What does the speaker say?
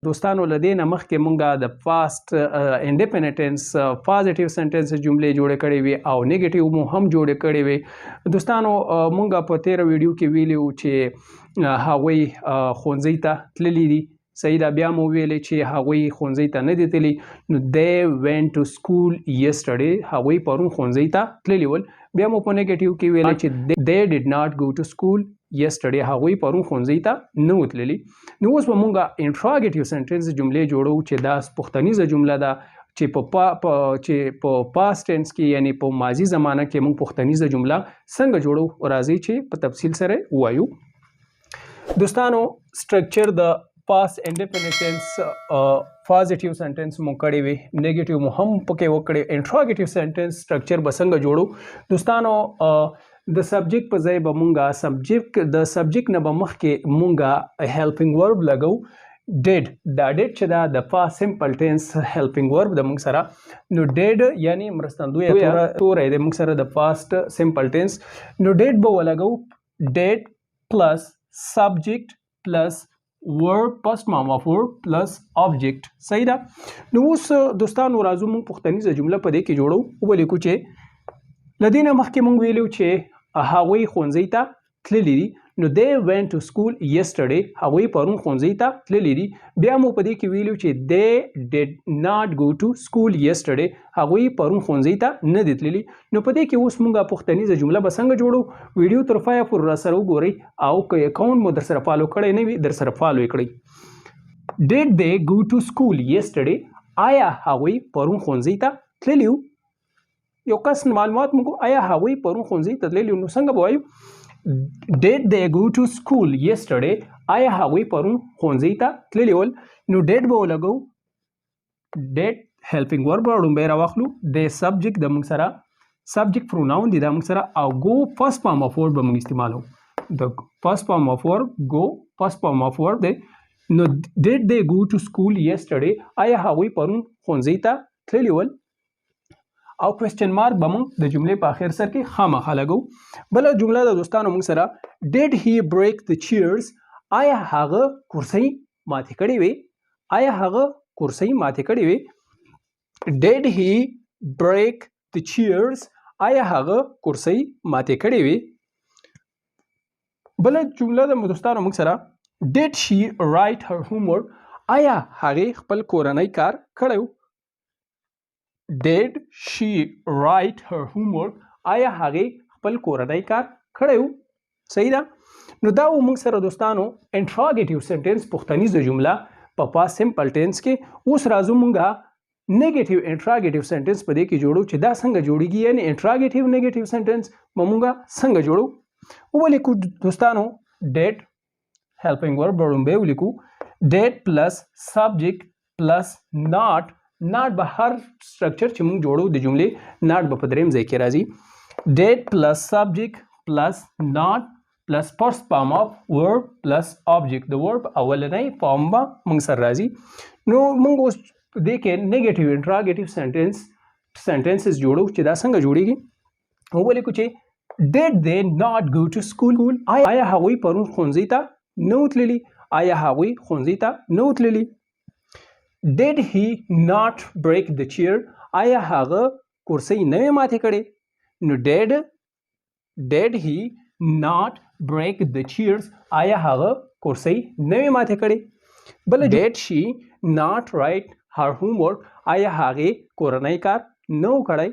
دوستانو له دې نه مخکې مونږه د پاست انډیپینډنټ ټینس پازیټیو سنټنس جملې جوړې کړې وي او نیگیټیو مو هم جوړې کړې وي. دوستانو مونږه په 13 ویډیو کې ویلو چې هغوی ښوونځي ته تللي دي. صحیح ده. بیا مو ویلې چې هغوی ښوونځي ته نه دي تللي. نو they went to school yesterday. هغوی پرون ښوونځي ته تللي ول. بیا مو په نیگیټیو کې ویلې چې they did not go to school yesterday. هغوی پرون ښوونځي ته نه و تللي. نو اوس به مونږه انټراګیټیو سنټنس جملې جوړو چې دا پوښتنیزه جمله ده چې په پاست ټینس کې یعنی په ماضي زمانه کې مونږ پوښتنیزه جمله څنګه جوړو. راځي چې په تفصیل سره ووایو. دوستانو سټرکچر د پاست انډیپینډنټ ټینس پازیټیو سنټنس مو کړی وي، نیگیټیو مو هم پکې وکړي. انټراګیټیو سنټنس سټرکچر به څنګه جوړو. دوستانو د سبجیکټ په ځای به مونږه د سبجیکټ نه به مخکې مونږه هیلپینګ ورب لګو. ډیډ دا ډیډ چې دا د پاست سمپل ټینس هیلپینګ ورب د مونږ سره. نو ډیډ یعنی مرستندوی توری د مونږ سره د پاست سمپل ټینس. نو ډیډ به ولګو. ډیډ پلس سبجیکټ پلس ورب پست فارم اف ورب پلس آبجیکټ. صحیح ده. نو اوس دوستانو راځو مونږ پوښتنیزه جمله په دې کې جوړو. ولیکو چې له دې نه مخکې مونږ ویلو چې هغوی ښوونځي ته تللي دي. نو they went to school yesterday. هغوی پرون ښوونځي ته تللي دي. بیا مو په دې کې ویلو چې they did not go to school yesterday. هغوی پرون ښوونځي ته نه دي تللي. نو په دې کې اوس مونږه پوښتنیزه جمله به څنګه جوړو. ویډیو تر پایه پورې راسره وګورئ او که اکاونټ مو در سره فالو کړی نه وي در سره فالو یې کړئ. did they go to school yesterday. آیا هغوی پرون ښوونځي ته تللي وو. یو کس معلومات موږ آیا هغوی پرون ښوونځي ته تللي وو. نو څنګه به وایو did they go to school yesterday. آیا هغوی پرون ښوونځي ته تللي ول. نو did به ولګو. did helping verb لومبی راواخلو. د سبجیکټ د موږ سره سبجیکټ پروناون دي دا موږ سره او go first form of verb به موږ استعمالو. د first form of verb go first form of verb دی. نو did they go to school yesterday. آیا هغوی پرون ښوونځي ته تللي ول. او کوېسچن مارک به موږ د جملې په آخر سر کې خامخا لګو. بله جمله د دوستانو موږ سره did he break the chairs. آیا هغه کرسۍ ماتې کړې وې. آیا هغه کرسۍ ماتې کړې وې. did he break the chairs. آیا هغه کرسۍ ماتې کړې وې. بله جمله د دوستانو موږ سره did she write her homework. آیا هغې خپل کورنۍ کار کړی و. did she write her homework. آیا هغې خپل کورنۍ کار کړی و. صحیح ده. نو دا و موږ سره دوستانو انټراګیټیو سنټنس پوښتنیزه جمله په پاست سمپل ټینس کې. اوس راځو مونږه نیگیټیو انټراګیټیو سنټنس په دې کې جوړو چې دا څنګه جوړیږي. یعنی انټراګیټیو نیگیټیو سنټنس به مونږه څنګه جوړو. ولیکو دوستانو did helping verb لومبی ولیکو. did پلس سبجیکټ پلس not. not به هر سټرکچر چې مونږ جوړو د جملې not به په دریم ځای کې راځي. did پلس سبجیکټ پلس not پلس first form of verb پلس object. د verb اولنی فارم به مونږ سره راځي. نو مونږ اوس دې کې نیگیټیو انټراګیټیو سنټنسز جوړو چې دا څنګه جوړیږي. ولیکو چې did they not go to school. آیا هغوی پرون ښوونځي ته نه و تللي. آیا هغوی ښوونځي ته نه و تللي. did he not break the chair. آیا هغه کرسۍ نه وې ماتې کړې. نو did he not break the chairs. آیا هغه کرسۍ نه وې ماتې کړې. بل did she not write her homework. آیا هغې کورنۍ کار نه و کړی.